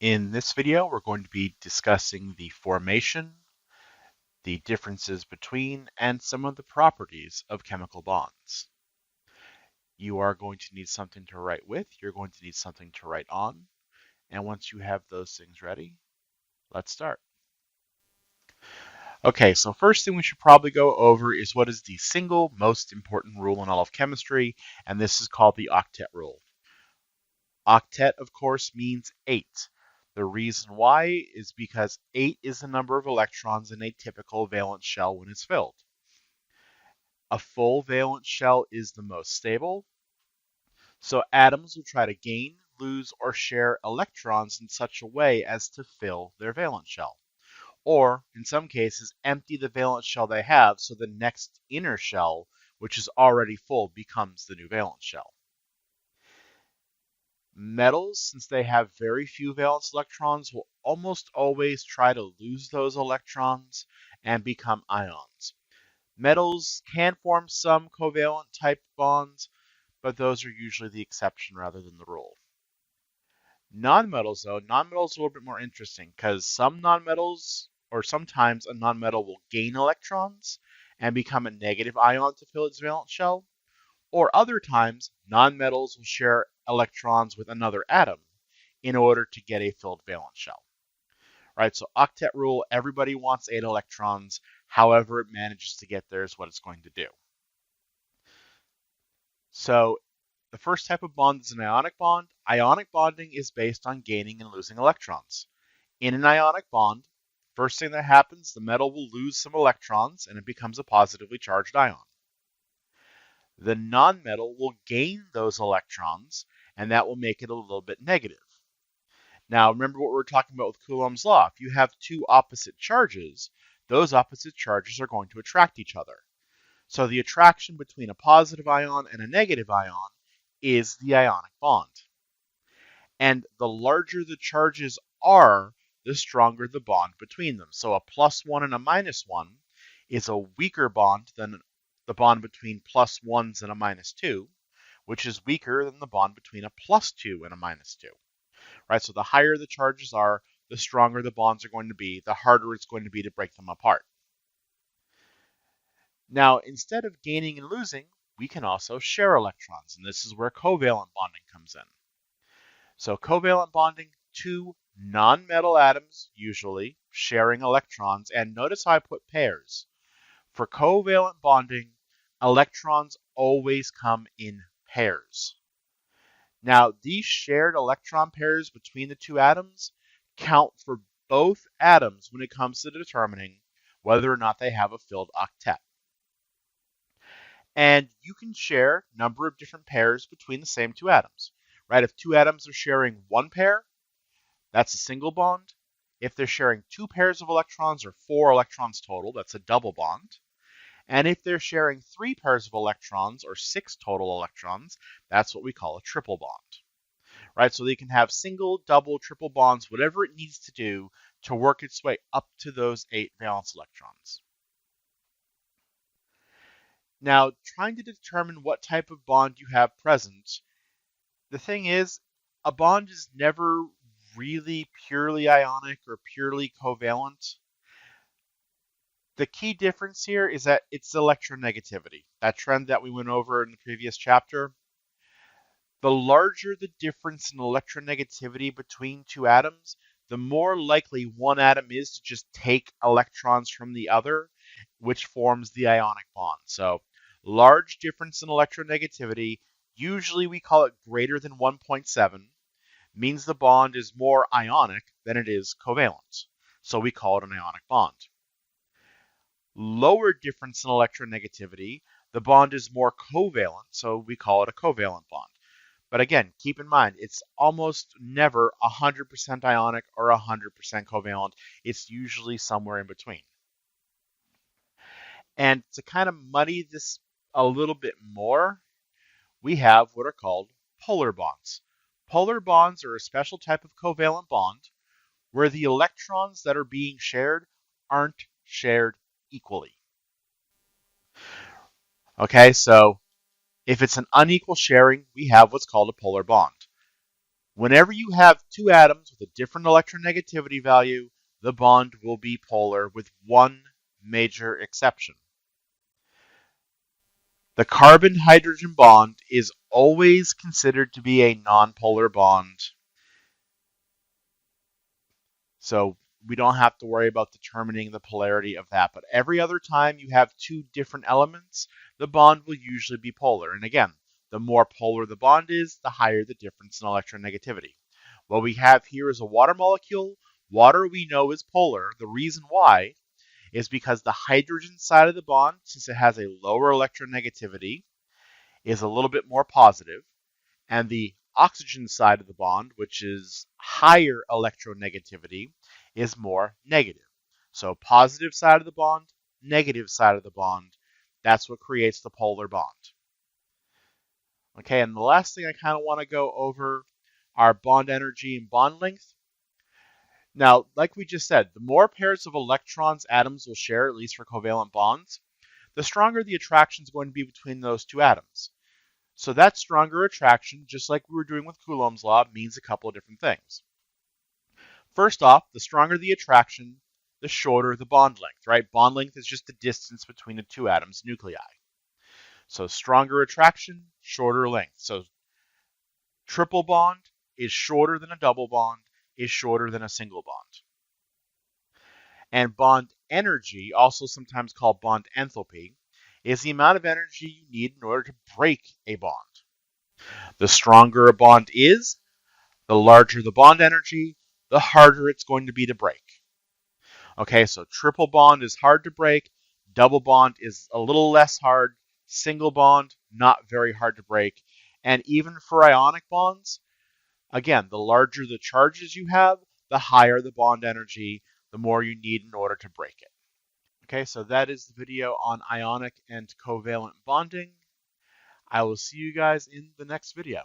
In this video, we're going to be discussing the formation, the differences between, and some of the properties of chemical bonds. You are going to need something to write with, you're going to need something to write on, and once you have those things ready, let's start. Okay, so first thing we should probably go over is what is the single most important rule in all of chemistry, and this is called the octet rule. Octet, of course, means 8. The reason why is because 8 is the number of electrons in a typical valence shell when it's filled. A full valence shell is the most stable, so atoms will try to gain, lose, or share electrons in such a way as to fill their valence shell. Or, in some cases, empty the valence shell they have so the next inner shell, which is already full, becomes the new valence shell. Metals, since they have very few valence electrons, will almost always try to lose those electrons and become ions. Metals can form some covalent type bonds, but those are usually the exception rather than the rule. Nonmetals, though, nonmetals are a little bit more interesting because some nonmetals, or sometimes a nonmetal will gain electrons and become a negative ion to fill its valence shell, or other times nonmetals will share electrons with another atom in order to get a filled valence shell. Right, so octet rule, everybody wants 8 electrons. However it manages to get there is what it's going to do. So the first type of bond is an ionic bond. Ionic bonding is based on gaining and losing electrons. In an ionic bond, first thing that happens, the metal will lose some electrons and it becomes a positively charged ion. The nonmetal will gain those electrons, and that will make it a little bit negative. Now, remember what we were talking about with Coulomb's law. If you have two opposite charges, those opposite charges are going to attract each other. So the attraction between a positive ion and a negative ion is the ionic bond. And the larger the charges are, the stronger the bond between them. So a +1 and a -1 is a weaker bond than the bond between +1s and a -2, which is weaker than the bond between a +2 and a -2. Right? So the higher the charges are, the stronger the bonds are going to be, the harder it's going to be to break them apart. Now, instead of gaining and losing, we can also share electrons, and this is where covalent bonding comes in. So covalent bonding, two non-metal atoms, usually, sharing electrons, and notice how I put pairs. For covalent bonding, electrons always come in pairs. Now, these shared electron pairs between the two atoms count for both atoms when it comes to determining whether or not they have a filled octet. And you can share a number of different pairs between the same two atoms, right? If two atoms are sharing one pair, that's a single bond. If they're sharing two pairs of electrons or 4 electrons total, that's a double bond. And if they're sharing 3 pairs of electrons or 6 total electrons, that's what we call a triple bond. Right? So they can have single, double, triple bonds, whatever it needs to do to work its way up to those 8 valence electrons. Now, trying to determine what type of bond you have present, the thing is, a bond is never really purely ionic or purely covalent. The key difference here is that it's electronegativity, that trend that we went over in the previous chapter. The larger the difference in electronegativity between two atoms, the more likely one atom is to just take electrons from the other, which forms the ionic bond. So, large difference in electronegativity, usually we call it greater than 1.7, means the bond is more ionic than it is covalent. So we call it an ionic bond. Lower difference in electronegativity, the bond is more covalent, so we call it a covalent bond. But again, keep in mind, it's almost never 100% ionic or 100% covalent. It's usually somewhere in between. And to kind of muddy this a little bit more, we have what are called polar bonds. Polar bonds are a special type of covalent bond where the electrons that are being shared aren't shared equally. Okay, so if it's an unequal sharing, we have what's called a polar bond. Whenever you have two atoms with a different electronegativity value, the bond will be polar with one major exception. The carbon-hydrogen bond is always considered to be a nonpolar bond, so we don't have to worry about determining the polarity of that. But every other time you have two different elements, the bond will usually be polar. And again, the more polar the bond is, the higher the difference in electronegativity. What we have here is a water molecule. Water we know is polar. The reason why is because the hydrogen side of the bond, since it has a lower electronegativity, is a little bit more positive, and the oxygen side of the bond, which is higher electronegativity, is more negative. So positive side of the bond, negative side of the bond, that's what creates the polar bond. Okay, and the last thing I kind of want to go over are bond energy and bond length. Now, like we just said, the more pairs of electrons atoms will share, at least for covalent bonds, the stronger the attraction is going to be between those two atoms. So that stronger attraction, just like we were doing with Coulomb's law, means a couple of different things. First off, the stronger the attraction, the shorter the bond length, right? Bond length is just the distance between the two atoms' nuclei. So stronger attraction, shorter length. So triple bond is shorter than a double bond, is shorter than a single bond. And bond energy, also sometimes called bond enthalpy, is the amount of energy you need in order to break a bond. The stronger a bond is, the larger the bond energy, the harder it's going to be to break. Okay, so triple bond is hard to break, double bond is a little less hard, single bond, not very hard to break. And even for ionic bonds, again, the larger the charges you have, the higher the bond energy, the more you need in order to break it. Okay, so that is the video on ionic and covalent bonding. I will see you guys in the next video.